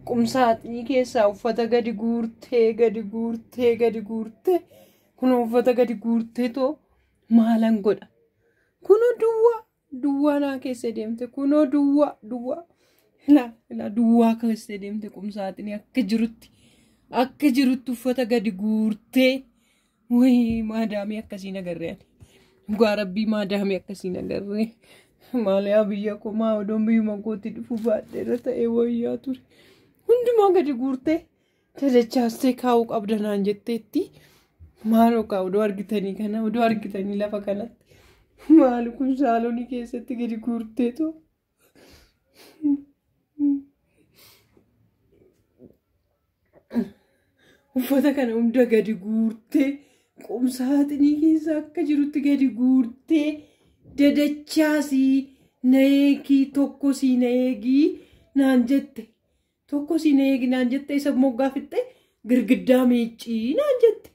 qumsaaxinii keessaa uffata gadi guurtee kun uffata gadi guurtee too maalan godha kunoo duwwaa naa keessa deemte kunoo duwwaa ila duwwaa keessa deemte qumsaaxinii akka jirutti uffata gadi guurtee way maadaamii akkasiin agarreen dhugaa rabbii maadaamii akkasiin agarree maaliyaa biyya koo maa odoon biyyuma kootti dhufu baadheera ta'ee wayyaa ture hundumaa gadi guurtee dachaastee kaa'uu qabda naan jetteetti maaloo kaa'u odoo argitanii lafa kanatti maali kun saaloonii keessatti gadi guurtee too uffata kana hunda gadi guurtee qumsaaxinii keessa akka jirutti gadi guurtee dadachaasii na eegii tokkosii na eegii naan jette isa moggaa fixxe girgiddaa miiccii naan jette.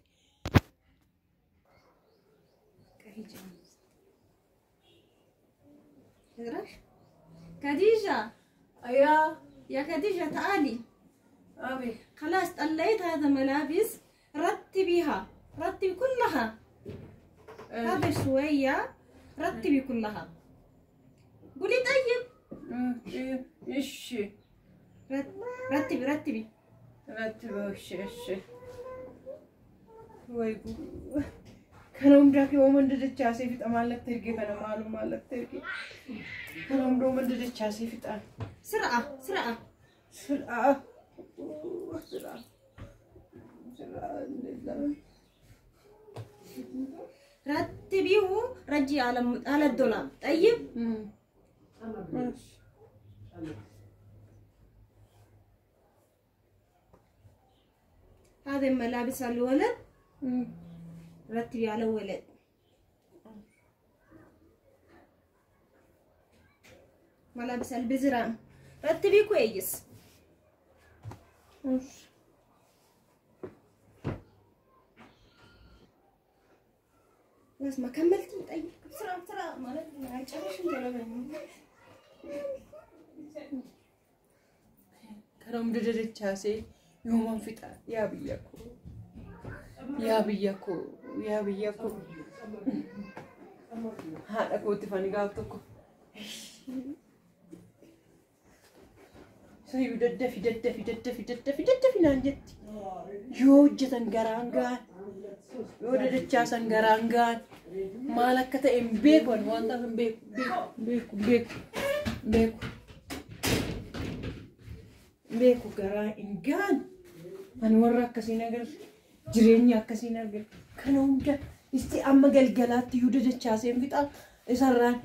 خديجة يا خديجة تعالي أبي خلاص طلعت هذا ملابس رتبي كلها هذا شوية رتبي كلها قولي طيب إيش رتبي إيش ويقول كانوا مدرك يوم من دجاجة في تمالك تركي كانوا معلوم مالك تركي كانوا مدرك من دجاجة في تان سرعة رتبيه رجي على الدولاب طيب هذه ملابس الولد رتبي على الولد ملابس البزران رتبي كويس بس ما كملت طيب بسرعة ما عجبش كانوا دجاجة يوم فتا يا بياكو هذا كنت فاني قابتكو سيو ددفي نانجتي يوجة غرانغان يو ددچا سنغرانغان مالك كتا امبيكو وانتا بيكو غرانغان أنا وراك كسينا قل جريني أكسينا قل كانوا مجا استي أما قلقلات يودد الشاسين فيتا إسران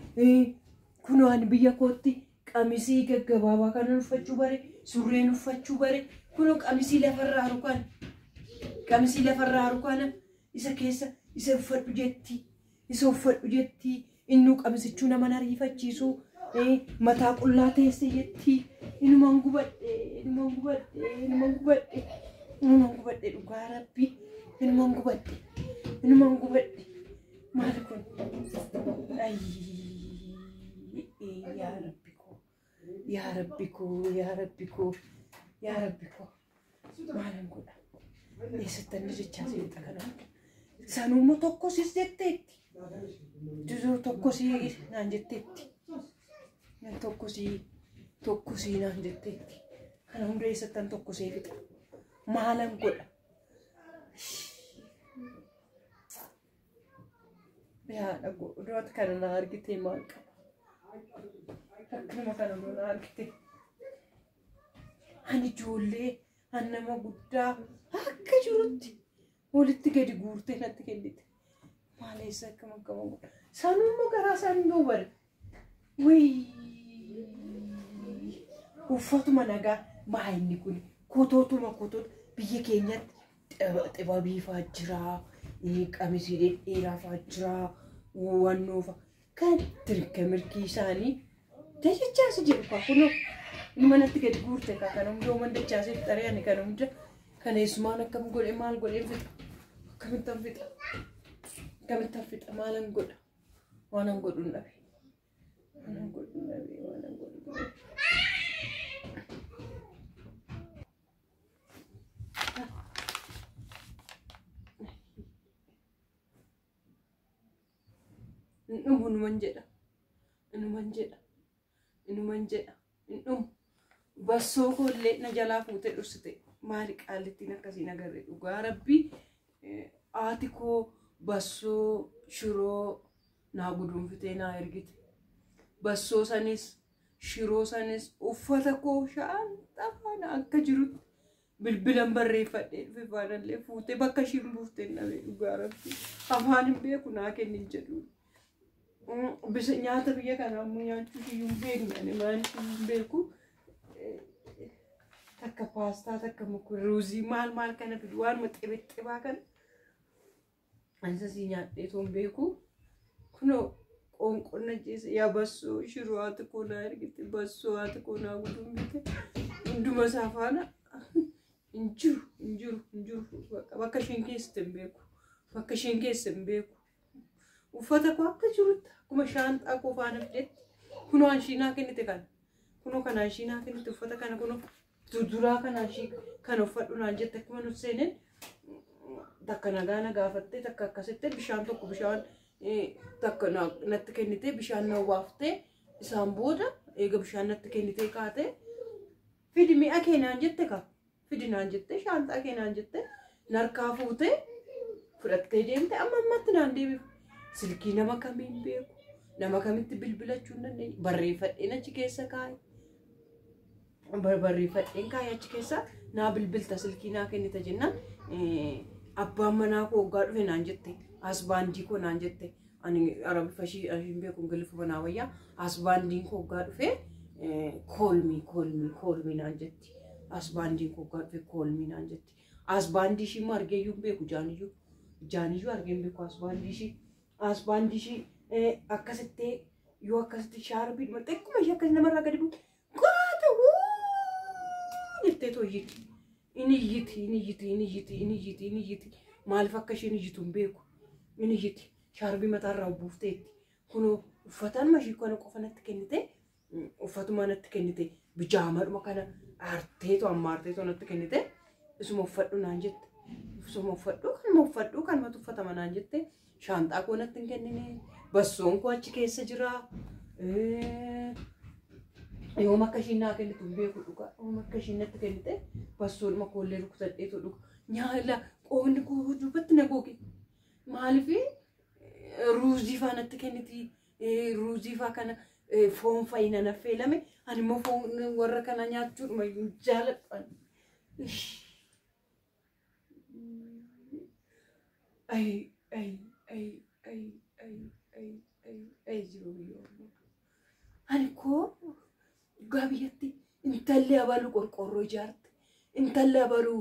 كنوا عن بياكوتي قميصي كبابا كانوا نفتشوا بري سورين نفتشوا بري كنوا قميصي لفرارو كان إسا كيسا إسا وفر بجتي إنو قميصي چونا مناري فتشيسو متا قلاتي سيتي إنو مانغو بدي dhugaa rabbii ilmaan gubadhe maal kun yaa rabbi koo maalan godha eessattan jechaa seeta kana sanuummoo tokkosis jetteetti duduu tokkosii naan jetteetti tokkosii naan jetteetti kana hunda eessattan tokkosee fixa maalan godha yaadha godhoota kana na argitee maal qaba akkuma kana na argite ani ijoollee ani nama guddaa akka jirutti walitti gadi guurtee natti kennite maaleessa akkama godha sanuummoo garaa isaanii yoo bare uffatuma nagaa maa inni kun kotootuma biyya keenyatti xibabiifaa jira qamisii dheeraa fa'aa jira wannoofa kan tirka mirkii isaanii dachachaas jedhu kunoo ilma natti gadi guurte kana hundoo man dachaasee fixaree ani kana hunda kana eessumaan akkam godhe maal godhee fixa akkamittan fixa maalan godha waanan godhuun dhabe inuman jedha inum basso kolle na jala fuute dursite maali qaalittiin akkasiin agarre dhugaa rabbi aati koo basso shiroo naa gudunfitee naa ergite basso sanis shiroo sanis uffata koo shaanta faana akka jirutti bilbilan barreeffadhee dhufe faanallee fuute bakka ishiin buuftee dhabe dhugaa rabbi afaan hin beeku naa kennin jedhu bisa nyaata biyya kana ammoo nyaachuu iyyuu hin beekne maaliif hin beeku takka paastaa takka ruuzii maal kana fidu waanuma xibixibaa kana ansasii nyaadhee toon beeku kunoo qoonqonna jeessa yaa bassoo shiroo haati koo naa ergite bassoo haati koo naa gudunfite hunduma isaa faana hin jiru bakka isheen keessatti hin beeku uffata koo akka jirutti akkuma shaanxaa koo faana fidetti kunoo anshiinaa kennite kana kunoo kana anshiinaa kennite uffata kana kunoo duduraa kana anshii kana uffadhu naan jette akkuma nuti seeneen takka nagaa gaafattee takka akkasitti bishaan tokko bishaan takka natti kennite bishaan na waaftee isaan booda eega bishaan natti kennite kaate fidi mi'a kee naan jette ka fidi naan jette shaanxaa kee naan jette narkaa fuute fudhattee deemte amma ammatti naan deebiif silkii nama kamiin beeku nama kamitti bilbilachuu hin dandeenye barreeffadheen achi keessa kaa'e barreeffadheen kaa'e achi keessa naa bilbilta silkii naa kennita jennaan abbaan manaa koo hoggaa dhufe naan jette asbaandii koo naan jette ani arabiffashii hin beeku ingiliffa manaa wayyaa asbaandiin koo hoggaa dhufe koolmii naan jetti asbaandiin koo hoggaa dhufe koolmii naan jetti asbaandii ishii margeeyyuu hin beeku jaaniyyuu argeen beeku asbaandii ishii akkasitti yoo akkasitti shaarbii dhuma xiqquma ishee akkasi namarraa gadi bu'u goota jettee tooyyiti inni iyyiti maaliif akka isheen iyyitu hin beeku inni iyyiti shaarbii mataarraa buufteetti kunoo uffataan mashii kana qofa natti kennite uffatuma natti kennite bijaamadhuma kana aarteetoo natti kennite isuma uffadhu naan jette isuma uffadhu kanumatu uffatama naan jette shaanxaa koo natti hin kennine bassoon koo achi keessa jira yoom akka ishiin naa kennitu hin beeku dhugaa yoom akka ishiin natti kennite bassoodhuma koollee rukutadheetu dhuga nyaala qoonni koo dubbatti na googe maaliif ruuzii faa natti kenniti ruuzii faa kana foon fayyina naffeelame ani immoo foon warra kana nyaachuudhuma jaaladhan ani koo gabiyyatti intalli abalu qorqorroo ijaarte intalli abalu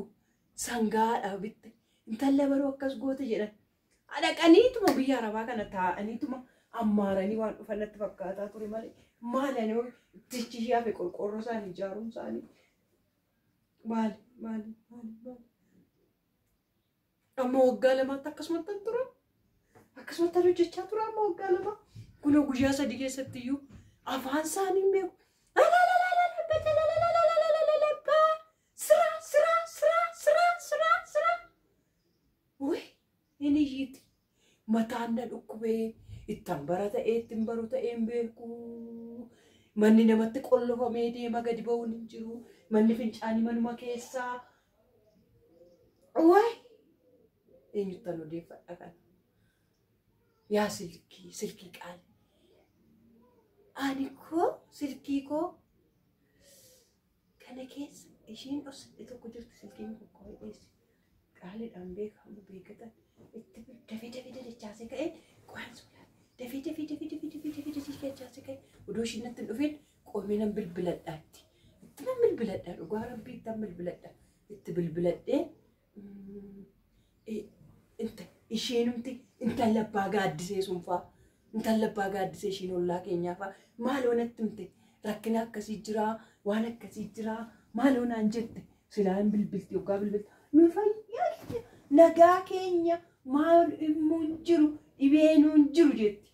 sangaa dhaabitte intalli abalu akkas goote jedhan adaqaniituma biyya arabaa kana taa'aniituma ammaaranii waan dhufannatti fakkaataa ture malee maali ani tichi ishee qorqorroo isaanii ijaaruun isaanii maali amma waggaa lamaatti akkasumatti ture akkasumatti hojjechaa ture amma waggaa lama kunoo guyyaa sadii keessatti iyyuu afaan isaanii beeku sira inni iyyiti mataan na dhukkubee ittan bara ta'ee ittin baru ta'een beeku manni namatti qollofamee deema gadi ba'uun hin jiru manni fincaanii manuma keessaa eenyuttan odeeffadha kana yaa silkii qaali ani koo silkii koo kana keessa ishiin dhossadhe tokko jirti silkiin koo hidheessi qaaliidhaan beekamu beekatan itti dafee dachaasee ka'ee qo'aan soolaa dafee dachaasee ka'ee odoo ishiin natti hin dhufeen qoominan bilbiladhaatti itti nan bilbiladhaa dhugaa rabbii ittan bilbiladha itti bilbiladhee isheenumti intala abbaa gaaddisee sunfaa intala abbaa gaaddisee ishiin ollaa keenyaafaa maaloo natti himte rakkina akkasii jiraa waan akkasii jiraa maaloo naan jette silaan bilbilti yookaan bilbilti nu fayyaa nagaa keenya maal immoo hin jiru dhibeenuu hin jiru jetti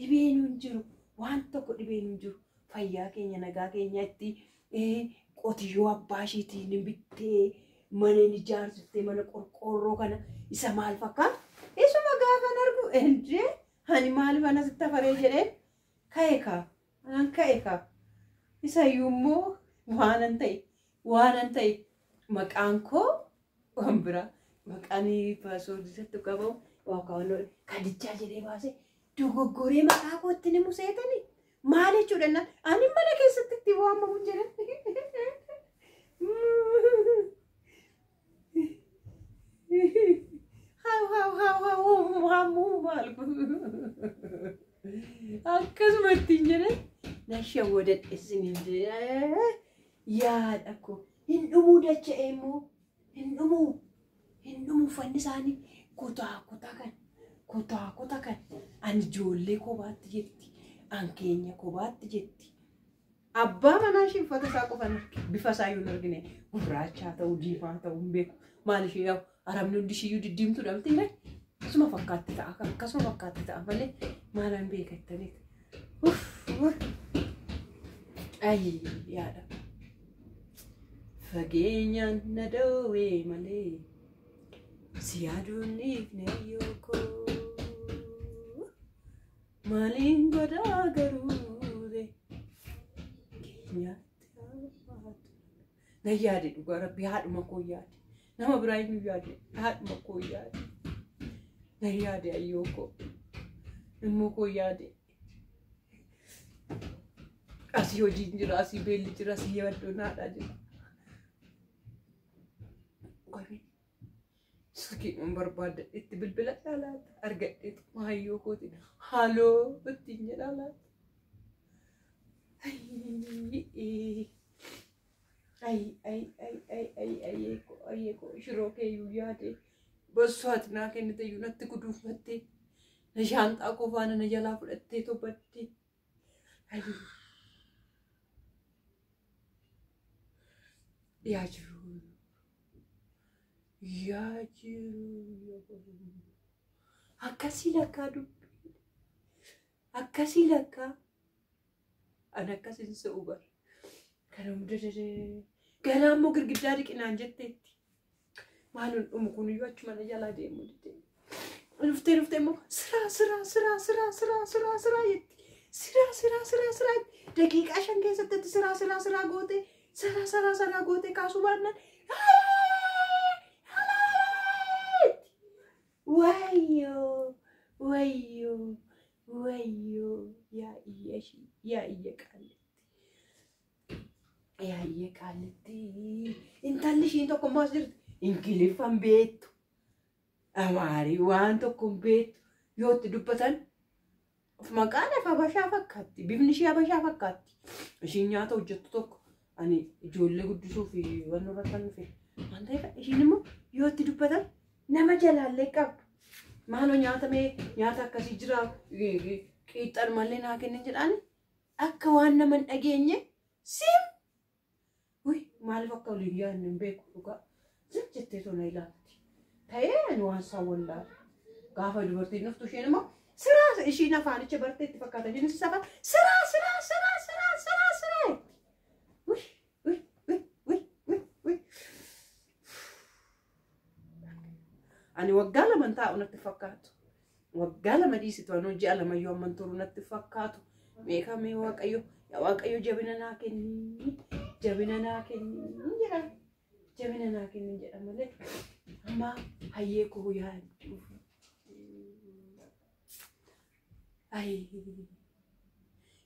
dhibeenuu hin jiru waan tokko dhibeenuu hin jiru fayyaa keenya nagaa keenya itti qotiyyoo abbaa isheetiin bittee mana ijaarsiftee mana qorqorroo kana isa maal fakkaata isuma gaafan argu ende Ani maaliif ana sitti afaree jedhee ka'eeka. Anaan ka'eeka. Isayyuu immoo waanan ta'e maqaan koo waan biraa maqaan paaswoordisatti qabamu waaqaawwan kadichaa jedhee baasee dogoggoree maqaa kootti ni museetanii maal jechuudha naan ani mana keessatti itti waamamu jedhan. Akkasumatti hin jedhan nasha wadadhe isiniin yaada koo hin dhumuu dacha'e immoo hin dhumuu uffanni isaanii kutaa kan ani ijoollee kophaatti jetti an keenya kophaatti jetti abbaa manaa ishee uffata isaa qofan bifa isaa yoo hin argine gurraachaa ta'uu diimaa ta'uu hin beeku maal ishee yaa'u arabni hundi ishiyyuu diddiimtuu dhabte illee akkasuma fakkaatti ta'a malee maalaan beekattaniiti. Ay yaada fageenyaan na dhoowwee malee si yaaduun ifne yookoo maaliin godhaa garuure keenyaatti na yaade dhugaa rabbi haadhuma koo yaade nama biraa hin yaade haadhuma koo yaade na yaade ayyookoo immoo koo yaade. Asii hojiin jira, asii beelli jira, asii yaaddoon haadhaa jira. Qomi silkiin barbaadda itti bilbila laata argadheetu maayyoo kootiin haaloo ittiin jedhaa laata. Ayyeekoo shiroo keeyyuu yaade bossuu ati naa kennite iyyuu natti guduunfattee na shaanxaa qofaana na jalaa fudhattee tobbattee. Yaa jiru akkasii lakkaa dubbii akkasii lakkaa an akkasiin se'u bara kana hunda ganaa immoo girgiddaa dhiqinaan jetteetti maaluun dhumu kun iyyuu achuma na jalaa deemu dite dhuftee immoo siraa jetti siraa daqiiqaa 5 keessatti siraa gootee Sara goote kaasuu baannaan wayyoo yaa iyya qaaletti intalli ishiin tokko maas jirti ingiliffan beektu amaarii waan tokko beektu yoo itti dubbatan maqaan habashaa fakkaatti bifni ishee habashaa fakkaatti ishiin nyaata hojjettu tokko. Ani ijoollee guddisuu fi waan irra kan dhufe waan ta'eef ishiin immoo yoo itti dubbatan nama jalaallee qabdu maaloo nyaata akkasii jira qiixxan malee naa kennin jedhaani akka waan nama hin dhageenye sim maaliif akka waliin yaadnu hin beeku dhugaa jettee tona ilaatti ta'ee ani waan isaan wallaala gaafa dubartiin dhuftu isheen immoo siraa ishiin afaanicha bartee itti fakkaata isheenis safaa siraa. Ani waggaa lama taa'u natti fakkaatu. Waggaa lama dhiisitu anoo ji'a lama yoo amman turu natti fakkaatu. Meeqamee waaqayyo jabina naa kenni jedha malee amma hayyee koo yaaddu.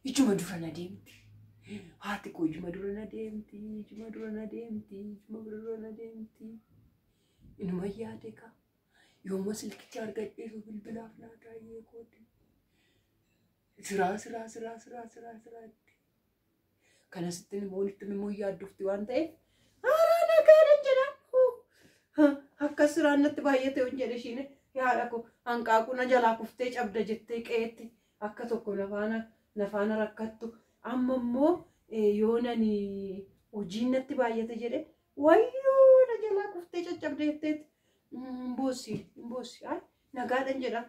Ijuma dura na deemti. Haati koo ijuma dura na deemti. Inuma yaade ka. Yooma silkicha argadheetu bilbilaaf laata hayyee kooti. Siraa. Kana sittin immoo walitti immoo yaaddufti waan ta'eef nagaadhan jedha. Akka siraan natti baay'ate hin jedhe ishiin yaada koo hanqaaquu na jalaa kuftee cabda jettee qeetti akka tokko nafaana rakkattu. Amma immoo yoo nani hojiin natti baay'ate jedhe wayyoo na jalaa kuftee caccabda jetteetti. Mbosi nagaadhan jedha.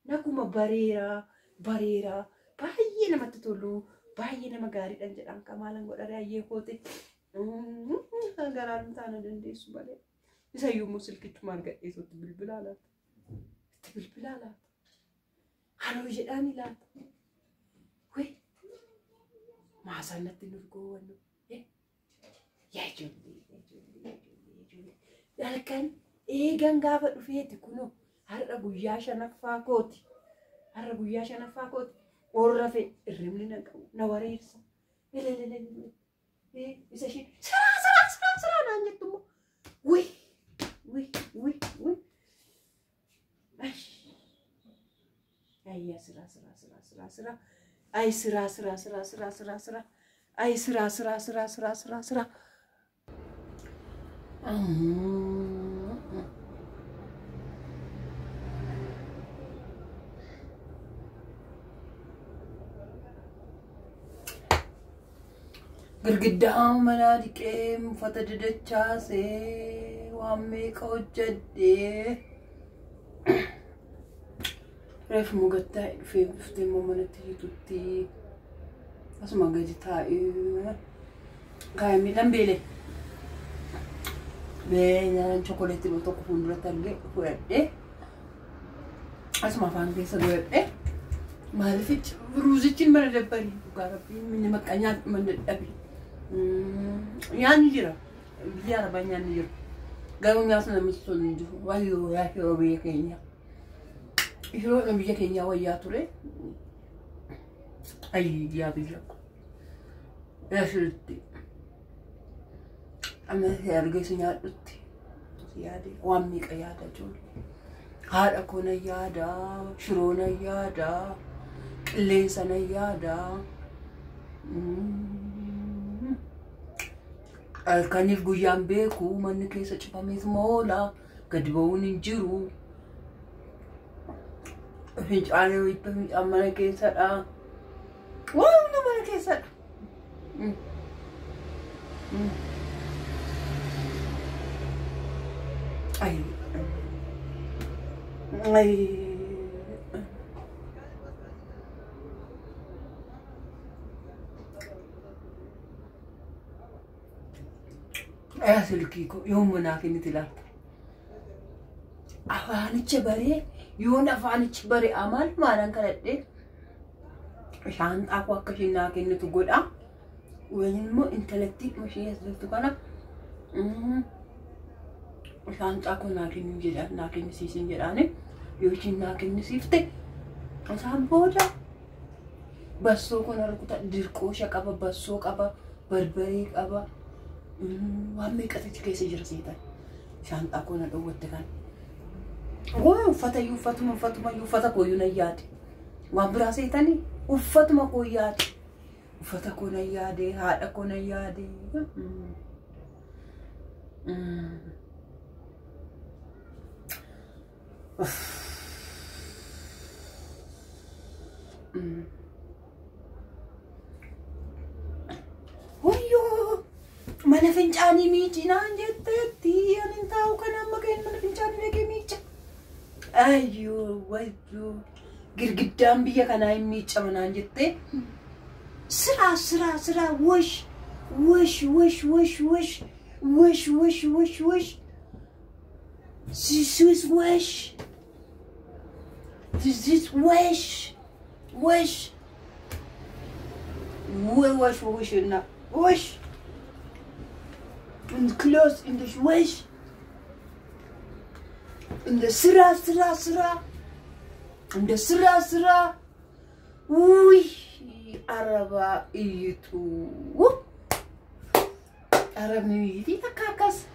Nakuma bareeraa baay'ee namatti tolu baay'ee nama gaariidhan jedhaan kamaalan godhare hayyee koote garaan taana dandeessu malee isayyuu immoo silkichuma argadheesutti bilbilaa laata Haroo jedhaan ilaata. Wee maasaan natti nuuf goowwannu. Yaa ijoollee. Halkan eegan gaafa dhufeeti kunoo har'a guyyaa shanaffaa kooti. Orra fe irrimni na wareersa. Isa ishee siraa naan jettu immoo. Wee. Ayya siraa. Ay siraa. Ay siraa. Girgiddaa manaa dhiqee uffata dadachaasee waan meeqa hojjedhee reefu mugattaa dhufee dhuftee immoo manatti hiitutti asuma gadi taa'ee kaayee miidhaan beelaan chookoleetii tokko fuulduratti argee fudhadhee asuma afaan keessa godhadhee maaliif ruuzichi mana dabbarii dhugaa rabbii minni maqqanyaa mana dadhabii. Nyaanni jira biyya arabaa nyaanni jira garuu nyaata namatti tolu hin jiru wayyoo yeroo biyya keenya yeroo biyya keenya wayyaa ture ayyaa biyya asirratti amma argeessu nyaadhutti yaade waan meeqa yaada ijoollee haadha koo nan yaada shiroo nan yaada qilleensa nan yaada. Alkaniif guyyaan beeku manni keessa cufameet moola gadi ba'uun hin jiru. Fincaalee wayita fincaan mana keessadha. Waan mana keessadha. Silkiiko yoon manaa kenniti laata. Afaanicha baree yoon afaanichi baree maalan kadhadhee shaanxaa koo akka isheen naa kennitu godha. Waliin immoo intalatti ishee as jirtu kana shaanxaa koo naa kennin jedhaan naa kennisiisin jedhaani yoo isheen naa kennisiifte isaan booda bassoo kana rukuta dirqoosha qaba bassoo qaba barbaree qaba. Waan meeqatti keessa jira seetan shaanxaa koo na dhowwatte kan uffata kooyyuu nan yaade waan biraa seetanii uffatuma koo yaade uffata koo nan yaade haadha koo nan yaade mana fincaanii miicinaan jetteetti anin taa'u kan amma ga'een mana fincaanii dhaqee miica. Wayyoo girgiddaan biyya kanaa hin miicamanaan jettee siraa wash. This is wash. Wash. In the clothes, in the wash, in the sira, in the sira. Ui, araba itu. Arab ni di kakas.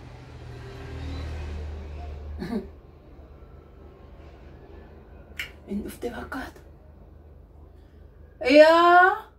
In ufte fakkaata. Ya.